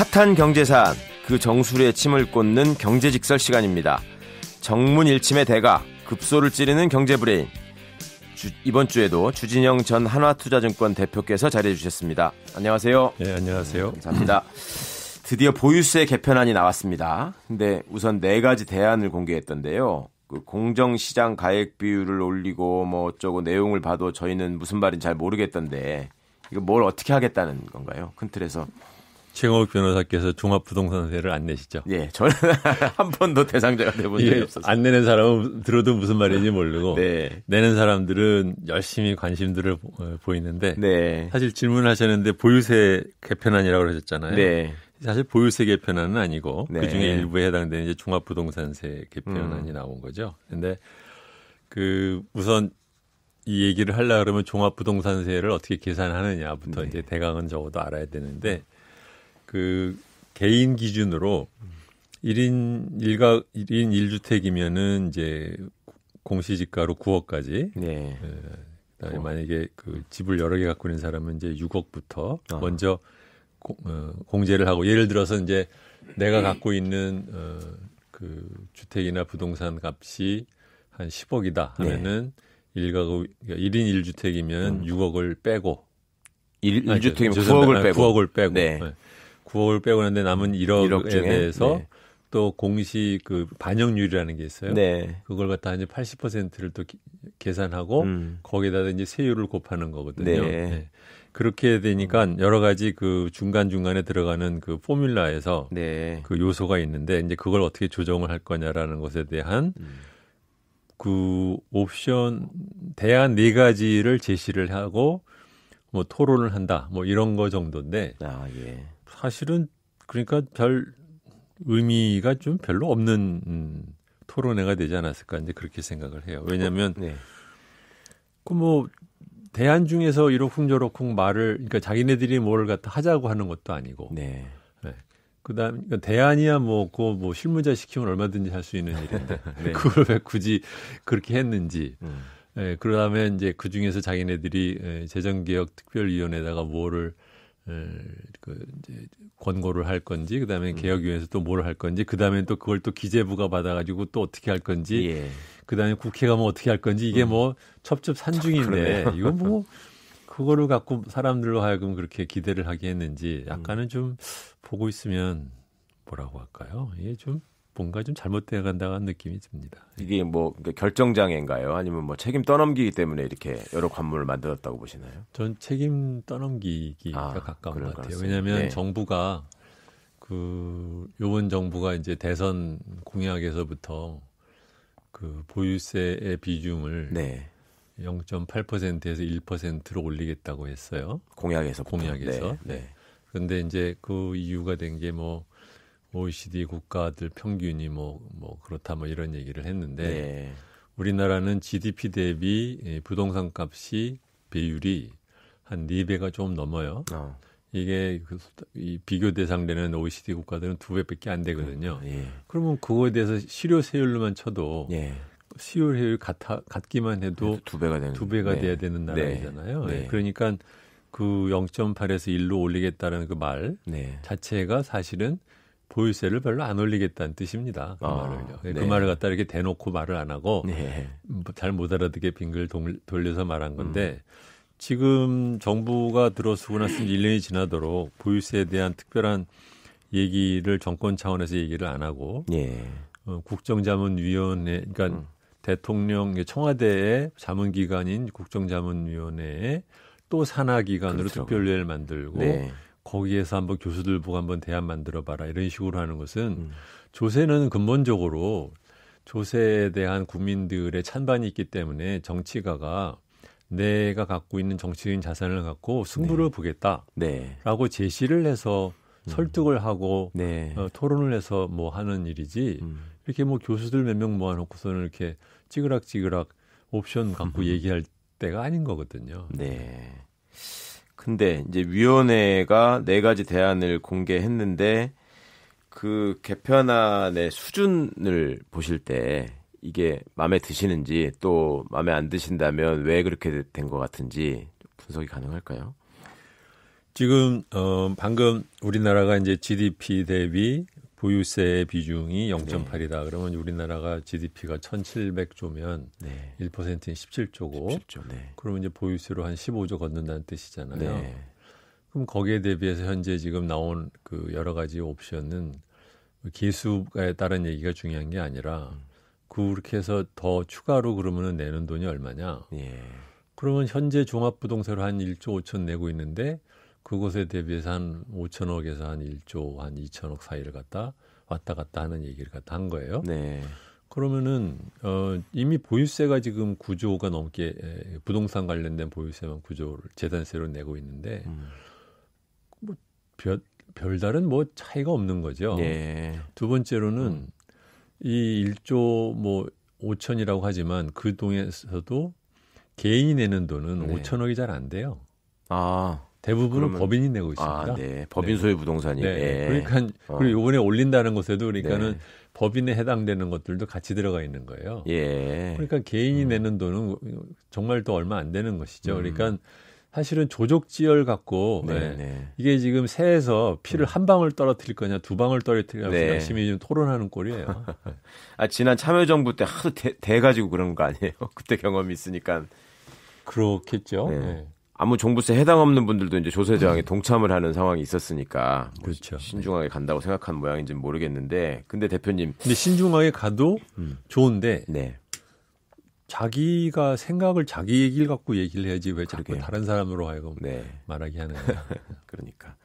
핫한 경제사안, 그 정수리에 침을 꽂는 경제직설 시간입니다. 정문일침의 대가, 급소를 찌르는 경제브레인. 이번 주에도 주진영 전 한화투자증권 대표께서 자리해 주셨습니다. 안녕하세요. 네, 안녕하세요. 감사합니다. 드디어 보유세 개편안이 나왔습니다. 근데 우선 4가지 대안을 공개했던데요. 그 공정시장 가액 비율을 올리고 뭐 어쩌고 내용을 봐도 저희는 무슨 말인지 잘 모르겠던데 이거 뭘 어떻게 하겠다는 건가요? 큰 틀에서. 최강욱 변호사께서 종합부동산세를 안 내시죠? 예, 저는 한 번도 대상자가 돼본 적이 없었어요. 안 내는 사람은 들어도 무슨 말인지 모르고 네. 내는 사람들은 열심히 관심들을 보이는데 네. 사실 질문하셨는데 보유세 개편안이라고 그러셨잖아요. 네. 사실 보유세 개편안은 아니고 네. 그중에 일부에 해당되는 이제 종합부동산세 개편안이 나온 거죠. 근데 우선 이 얘기를 하려고 그러면 종합부동산세를 어떻게 계산하느냐부터 이제 대강은 적어도 알아야 되는데 개인 기준으로 1인 1주택이면은 이제 공시지가로 9억까지. 네. 그다음에 만약에 집을 여러 개 갖고 있는 사람은 이제 6억부터 먼저 공제를 하고, 예를 들어서 이제 내가 갖고 있는 주택이나 부동산 값이 한 10억이다 하면은 네. 1인 1주택이면 6억을 빼고 1주택이면 9억을 빼고 9억을 빼고 네. 9억을 빼고 하는데 남은 1억에 대해서 네. 또 공시 반영률이라는 게 있어요. 네. 그걸 갖다 이제 80%를 또 계산하고 거기에다 이제 세율을 곱하는 거거든요. 네. 네. 그렇게 되니까 여러 가지 중간중간에 들어가는 포뮬라에서 네. 요소가 있는데 이제 그걸 어떻게 조정을 할 거냐라는 것에 대한 옵션 대안 4가지를 제시를 하고 뭐 토론을 한다. 뭐 이런 거 정도인데 예. 사실은 그러니까 별 의미가 좀 별로 없는 토론회가 되지 않았을까 이제 그렇게 생각을 해요. 왜냐하면 네. 대안 중에서 이러쿵저러쿵 그러니까 자기네들이 뭘 갖다 하자고 하는 것도 아니고. 네. 네. 그다음 대안이야 실무자 시키면 얼마든지 할 수 있는 일인데 네. 그걸 왜 굳이 그렇게 했는지. 네, 그다음에 이제 그 중에서 자기네들이 재정개혁특별위원회에다가 뭐를 이제 권고를 할 건지, 그다음에 개혁위원회에서 또 뭘 할 건지, 그다음에 또 그걸 또 기재부가 받아가지고 또 어떻게 할 건지, 예. 그다음에 국회가 어떻게 할 건지 이게 첩첩산중인데 이건 그거를 갖고 사람들로 하여금 그렇게 기대를 하게 했는지 약간은 좀 보고 있으면 뭐라고 할까요? 이게 좀 뭔가 좀 잘못되어 간다는 느낌이 듭니다. 이게 그러니까 결정장애인가요? 아니면 책임 떠넘기기 때문에 이렇게 여러 관문을 만들었다고 보시나요? 전 책임 떠넘기기가 가까운 것 같아요. 왜냐하면 네. 정부가 이번 정부가 이제 대선 공약에서부터 보유세의 비중을 네. 0.8%에서 1%로 올리겠다고 했어요. 공약에서. 네. 네. 그런데 이제 그 이유가 된 게 OECD 국가들 평균이 그렇다 이런 얘기를 했는데 네. 우리나라는 GDP 대비 부동산 값이 비율이 한 4배가 좀 넘어요. 이게 이 비교 대상되는 OECD 국가들은 2배밖에 안 되거든요. 예. 그러면 그거에 대해서 실효세율로만 쳐도 예. 실효세율 같기만 해도 2배가 네. 돼야 되는 나라이잖아요. 네. 네. 그러니까 0.8에서 1로 올리겠다는 말 네. 자체가 사실은 보유세를 별로 안 올리겠다는 뜻입니다. 그 말을요. 네. 그 말을 갖다 이렇게 대놓고 말을 안 하고 네. 잘 못 알아듣게 빙글 돌려서 말한 건데 지금 정부가 들어서고 나서 1년이 지나도록 보유세에 대한 특별한 얘기를 정권 차원에서 얘기를 안 하고 네. 국정자문위원회 그러니까 대통령 청와대의 자문기관인 국정자문위원회에 또 산하기관으로 그렇죠. 특별위를 만들고 네. 거기에서 한번 교수들 보고 한번 대안 만들어봐라 이런 식으로 하는 것은 조세는 근본적으로 조세에 대한 국민들의 찬반이 있기 때문에 정치가가 내가 갖고 있는 정치적인 자산을 갖고 승부를 네. 보겠다라고 네. 제시를 해서 설득을 하고 네. 토론을 해서 하는 일이지 이렇게 교수들 몇 명 모아놓고서는 이렇게 찌그락찌그락 옵션 갖고 얘기할 때가 아닌 거거든요. 네. 근데 이제 위원회가 4가지 대안을 공개했는데 그 개편안의 수준을 보실 때 이게 마음에 드시는지 또 마음에 안 드신다면 왜 그렇게 된 것 같은지 분석이 가능할까요? 지금 방금 우리나라가 이제 GDP 대비 보유세의 비중이 0.8이다. 그러면 우리나라가 GDP가 1,700조면 네. 1%는 17조고 17조, 네. 그러면 이제 보유세로 한 15조 걷는다는 뜻이잖아요. 네. 그럼 거기에 대비해서 현재 지금 나온 그 여러 가지 옵션은 개수에 따른 얘기가 중요한 게 아니라 그렇게 해서 더 추가로 그러면은 내는 돈이 얼마냐. 예. 그러면 현재 종합부동산으로 한 1조 5천 내고 있는데 그것에 대비해서 한 5천억에서 한 1조 한 2천억 사이를 갖다 왔다 갔다 하는 얘기를 갖다 한 거예요. 네. 그러면은 이미 보유세가 지금 9조가 넘게 부동산 관련된 보유세만 9조를 재산세로 내고 있는데 뭐 별다른 뭐 차이가 없는 거죠. 네. 두 번째로는 이 1조 뭐 5천이라고 하지만 그 동에서도 개인이 내는 돈은 네. 5천억이 잘 안 돼요. 아. 대부분은 그러면, 법인이 내고 있습니다. 네. 법인 소유 부동산이. 네. 네. 그러니까 그리고 이번에 올린다는 것에도 그러니까는 네. 법인에 해당되는 것들도 같이 들어가 있는 거예요. 예. 그러니까 개인이 내는 돈은 정말 또 얼마 안 되는 것이죠. 그러니까 사실은 조족지열 갖고 네. 네. 이게 지금 새에서 피를 한 방울 떨어뜨릴 거냐 두 방울 떨어뜨릴 거냐 네. 열심히 좀 토론하는 꼴이에요. 아, 지난 참여정부 때 하도 대가지고 그런 거 아니에요? 그때 경험이 있으니까. 그렇겠죠. 네. 네. 아무 종부세 해당 없는 분들도 이제 조세 저항에 동참을 하는 상황이 있었으니까 그렇죠. 신중하게 간다고 생각하는 모양인지는 모르겠는데, 근데 대표님, 근데 신중하게 가도 좋은데 네. 자기가 생각을 자기 얘기를 갖고 얘기를 해야지 왜 자꾸 다른 사람으로 하여금 네. 말하게 하는 거야. 그러니까.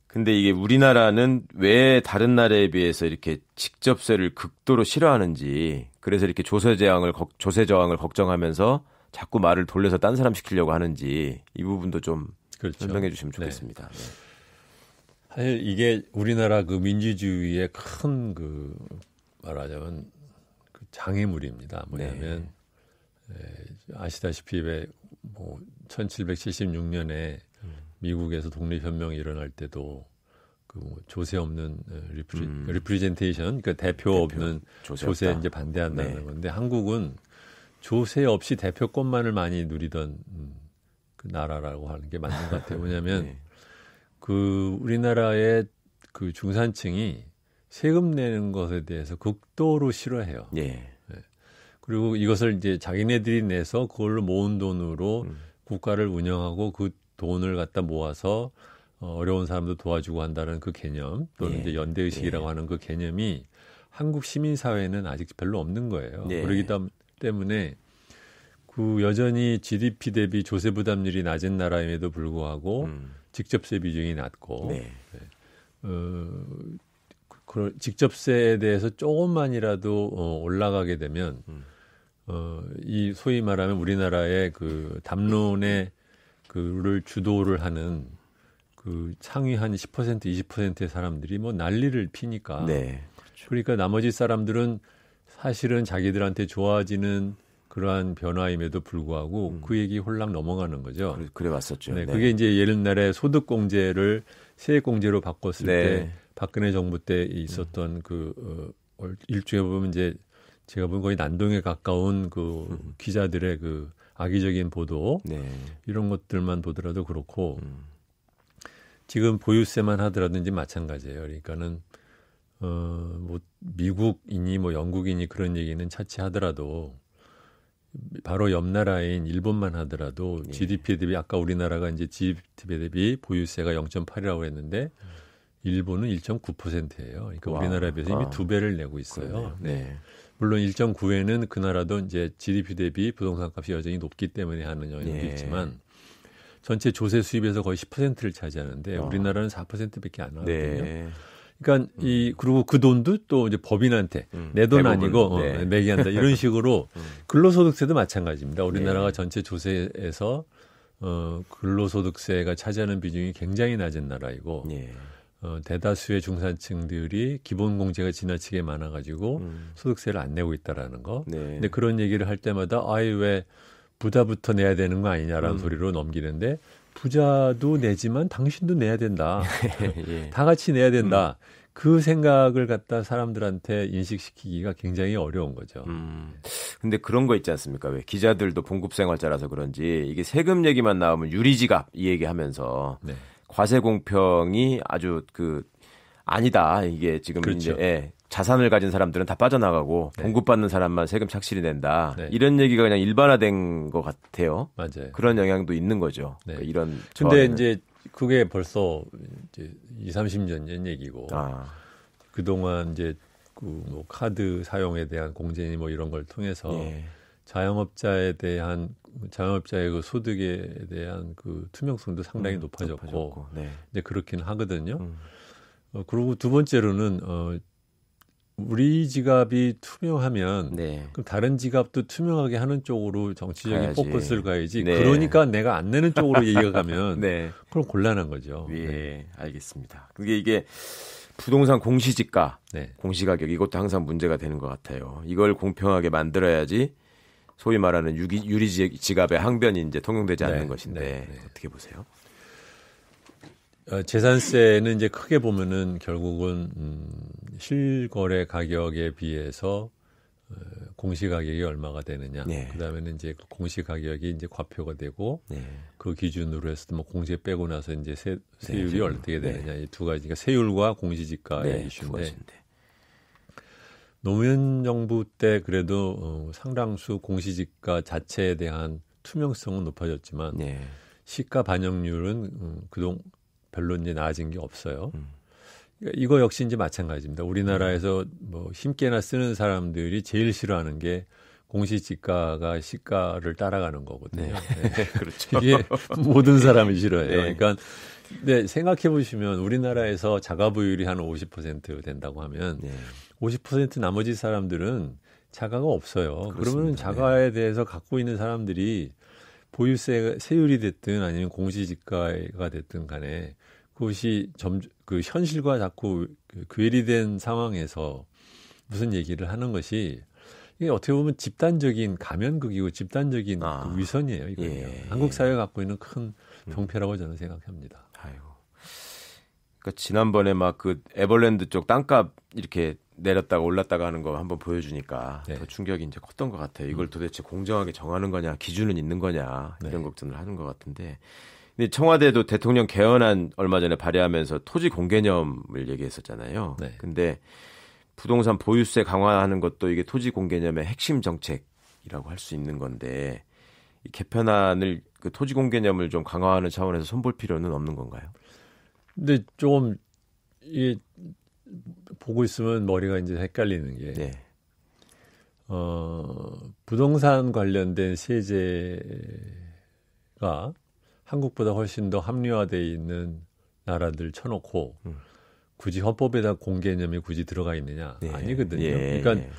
근데 이게 우리나라는 왜 다른 나라에 비해서 이렇게 직접세를 극도로 싫어하는지, 그래서 이렇게 조세 저항을 걱정하면서 자꾸 말을 돌려서 딴 사람 시키려고 하는지 이 부분도 좀 그렇죠. 설명해 주시면 좋겠습니다. 네. 사실 이게 우리나라 그 민주주의의 큰 그 말하자면 그 장애물입니다. 뭐냐면 네. 아시다시피 왜 뭐 1776년에 미국에서 독립혁명이 일어날 때도 그 뭐 조세 없는 리프리젠테이션, 그러니까 대표 없는 조세 이제 반대한다는 네. 건데 한국은 조세 없이 대표권만을 많이 누리던 그 나라라고 하는 게 맞는 것 같아요. 왜냐하면 네. 그 우리나라의 그 중산층이 세금 내는 것에 대해서 극도로 싫어해요. 네. 네. 그리고 이것을 이제 자기네들이 내서 그걸로 모은 돈으로 국가를 운영하고 그 돈을 갖다 모아서 어려운 사람도 도와주고 한다는 그 개념 또는 이제 연대의식이라고 하는 그 개념이 한국 시민사회는 아직 별로 없는 거예요. 그러기 때문에 그 여전히 GDP 대비 조세 부담률이 낮은 나라임에도 불구하고 직접세 비중이 낮고 직접세에 대해서 조금만이라도 올라가게 되면 이 소위 말하면 우리나라의 그 담론의 그를 주도를 하는 그 상위 한 10% 20%의 사람들이 뭐 난리를 피니까 그렇죠. 그러니까 나머지 사람들은 사실은 자기들한테 좋아지는 그러한 변화임에도 불구하고 그 얘기 홀랑 넘어가는 거죠. 그래 왔었죠. 네, 그게 이제 옛날에 소득공제를 세액공제로 바꿨을 때 박근혜 정부 때 있었던 그 일종에 보면 이제 제가 보면 거의 난동에 가까운 그 기자들의 그 악의적인 보도 이런 것들만 보더라도 그렇고 지금 보유세만 하더라든지 마찬가지예요. 그러니까는 뭐 미국이니 뭐 영국이니 그런 얘기는 차치하더라도 바로 옆 나라인 일본만 하더라도 GDP 대비 아까 우리나라가 이제 GDP 대비 보유세가 0.8이라고 했는데 일본은 1.9%예요. 그러니까 우리나라에 비해서 이미 2배를 내고 있어요. 네. 물론 1.9에는 그 나라도 이제 GDP 대비 부동산 값이 여전히 높기 때문에 하는 영향도 있지만 전체 조세 수입에서 거의 10%를 차지하는데 우리나라는 4%밖에 안 하거든요. 그러니까 그리고 그 돈도 또 이제 법인한테 내 돈 아니고 매기한다 이런 식으로 근로소득세도 마찬가지입니다. 우리나라가 전체 조세에서 근로소득세가 차지하는 비중이 굉장히 낮은 나라이고 대다수의 중산층들이 기본공제가 지나치게 많아가지고 소득세를 안 내고 있다라는 거. 근데 그런 얘기를 할 때마다 아이 왜 부자부터 내야 되는 거 아니냐라는 소리로 넘기는데 부자도 내지만 당신도 내야 된다. 다 같이 내야 된다. 그 생각을 갖다 사람들한테 인식시키기가 굉장히 어려운 거죠. 근데 그런 거 있지 않습니까? 왜 기자들도 봉급생활자라서 그런지 이게 세금 얘기만 나오면 유리지갑 이 얘기하면서 네. 과세 공평이 아주 아니다. 이게 지금 그렇죠. 이제 자산을 가진 사람들은 다 빠져나가고 네. 봉급받는 사람만 세금 착실히 낸다. 네. 이런 얘기가 그냥 일반화된 것 같아요. 맞아요. 그런 영향도 있는 거죠. 네. 그러니까 이런. 근데 저항에는. 이제 그게 벌써 이제 20-30년 전 얘기고 그동안 이제 뭐 카드 사용에 대한 공제니 뭐 이런 걸 통해서 예. 자영업자의 그 소득에 대한 그 투명성도 상당히 높아졌고 네. 이제 그렇긴 하거든요. 그리고 두 번째로는 우리 지갑이 투명하면 네. 그럼 다른 지갑도 투명하게 하는 쪽으로 정치적인 가야지. 포커스를 가야지. 네. 그러니까 내가 안 내는 쪽으로 얘기가 가면 네. 그럼 곤란한 거죠. 예, 네. 알겠습니다. 이게 부동산 공시지가, 네. 공시가격 이것도 항상 문제가 되는 것 같아요. 이걸 공평하게 만들어야지 소위 말하는 유리지갑의 항변이 이제 통용되지 않는 네. 것인데 네. 어떻게 보세요? 재산세는 이제 크게 보면은 결국은 실거래 가격에 비해서 공시가격이 얼마가 되느냐. 네. 그다음에는 이제 그 공시가격이 이제 과표가 되고 네. 그 기준으로 해서 뭐 공제 빼고 나서 이제 세율이 네. 어떻게 되느냐. 이 두 가지가 세율과 공시지가의 이슈인데. 노무현 정부 때 그래도 상당수 공시지가 자체에 대한 투명성은 높아졌지만 네. 시가 반영률은 그동 별로 이제 나아진 게 없어요. 이거 역시 이제 마찬가지입니다. 우리나라에서 뭐 힘께나 쓰는 사람들이 제일 싫어하는 게 공시지가가 시가를 따라가는 거거든요. 네. 네. 그렇죠. 이게 모든 사람이 싫어해요. 네. 그러니까 근데 생각해 보시면 우리나라에서 자가부율이 한 50% 된다고 하면 네. 50% 나머지 사람들은 자가가 없어요. 그렇습니다. 그러면 자가에 대해서 갖고 있는 사람들이 보유세 세율이 됐든 아니면 공시지가가 됐든 간에 그것이 그 현실과 자꾸 괴리된 상황에서 무슨 얘기를 하는 것이 이게 어떻게 보면 집단적인 가면극이고 집단적인 그 위선이에요. 이거는 예. 한국 사회가 갖고 있는 큰 병폐라고 저는 생각합니다. 아이고. 그러니까 지난번에 막 그 에버랜드 쪽 땅값 이렇게 내렸다가 올랐다가 하는 거 한번 보여주니까 네. 더 충격이 이제 컸던 것 같아요. 이걸 도대체 공정하게 정하는 거냐, 기준은 있는 거냐 이런 네. 걱정을 하는 것 같은데. 근데 청와대도 대통령 개헌안 얼마 전에 발의하면서 토지 공개념을 얘기했었잖아요. 네. 근데 부동산 보유세 강화하는 것도 이게 토지 공개념의 핵심 정책이라고 할 수 있는 건데 이 개편안을 그 토지 공개념을 좀 강화하는 차원에서 손볼 필요는 없는 건가요? 근데 조금 이게 보고 있으면 머리가 이제 헷갈리는 게 네. 부동산 관련된 세제가 한국보다 훨씬 더 합리화되어 있는 나라들 쳐놓고 굳이 헌법에다 공개념이 굳이 들어가 있느냐? 예. 아니거든요. 예. 그러니까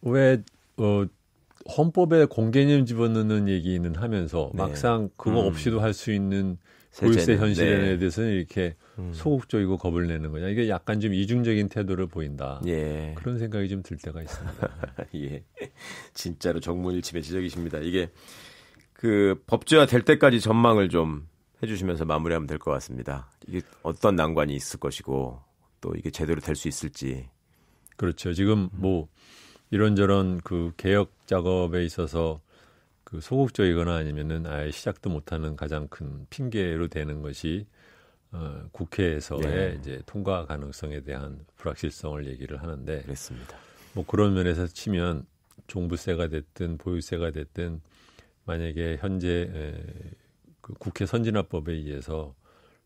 왜 헌법에 공개념 집어넣는 얘기는 하면서 네. 막상 그거 없이도 할 수 있는 보유세 현실에 대해서는 이렇게 소극적이고 겁을 내는 거냐. 이게 약간 좀 이중적인 태도를 보인다. 예. 그런 생각이 좀 들 때가 있습니다. 예. 진짜로 정무일침의 지적이십니다. 이게 그 법제화 될 때까지 전망을 좀 해주시면서 마무리하면 될 것 같습니다. 이게 어떤 난관이 있을 것이고 또 이게 제대로 될 수 있을지. 그렇죠. 지금 뭐 이런저런 그 개혁 작업에 있어서 그 소극적이거나 아니면은 아예 시작도 못하는 가장 큰 핑계로 되는 것이 국회에서의 네. 이제 통과 가능성에 대한 불확실성을 얘기를 하는데, 그렇습니다. 뭐 그런 면에서 치면 종부세가 됐든 보유세가 됐든 만약에 현재 그 국회 선진화법에 의해서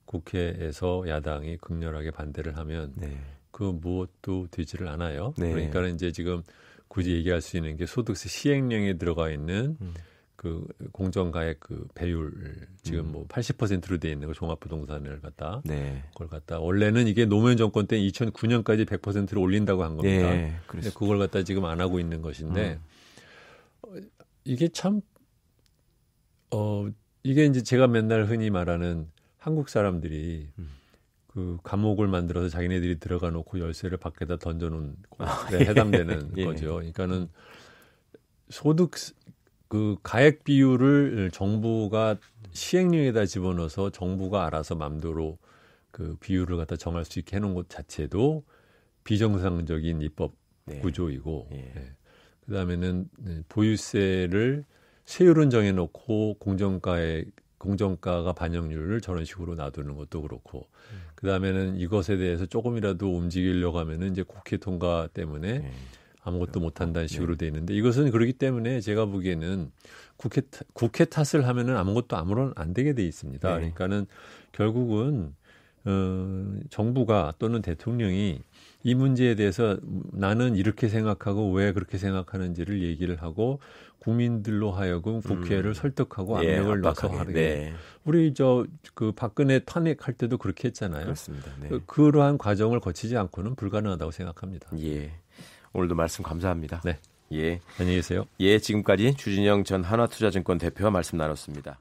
국회에서 야당이 극렬하게 반대를 하면 네. 그 무엇도 되지를 않아요. 네. 그러니까 이제 지금 굳이 얘기할 수 있는 게 소득세 시행령에 들어가 있는 그 공정가액 그 배율 지금 뭐 80%로 돼 있는 거 종합부동산을 갖다 네. 그걸 갖다 원래는 이게 노무현 정권 때 2009년까지 100%를 올린다고 한 겁니다. 예. 근데 그걸 갖다 지금 안 하고 있는 것인데 이게 참 이게 이제 제가 맨날 흔히 말하는 한국 사람들이 그 감옥을 만들어서 자기네들이 들어가 놓고 열쇠를 밖에다 던져놓은 곳에 해당되는 예. 거죠. 그러니까는 소득 그 가액 비율을 정부가 시행령에다 집어넣어서 정부가 알아서 맘대로 그 비율을 갖다 정할 수 있게 해놓은 것 자체도 비정상적인 입법 네. 구조이고 예. 네. 그다음에는 보유세를 세율은 정해놓고 공정가가 반영률을 저런 식으로 놔두는 것도 그렇고 그다음에는 이것에 대해서 조금이라도 움직이려고 하면은 이제 국회 통과 때문에 아무것도 못한다는 식으로 돼 있는데 이것은 그렇기 때문에 제가 보기에는 국회 탓을 하면은 아무것도 아무런 안 되게 돼 있습니다. 그러니까는 결국은 정부가 또는 대통령이 이 문제에 대해서 나는 이렇게 생각하고 왜 그렇게 생각하는지를 얘기를 하고 국민들로 하여금 국회를 설득하고 압력을 넣어서 하는 게 우리 그 박근혜 탄핵할 때도 그렇게 했잖아요. 그렇습니다. 네. 그러한 과정을 거치지 않고는 불가능하다고 생각합니다. 예. 오늘도 말씀 감사합니다. 네. 예. 안녕히 계세요. 예, 지금까지 주진영 전 한화투자증권 대표와 말씀 나눴습니다.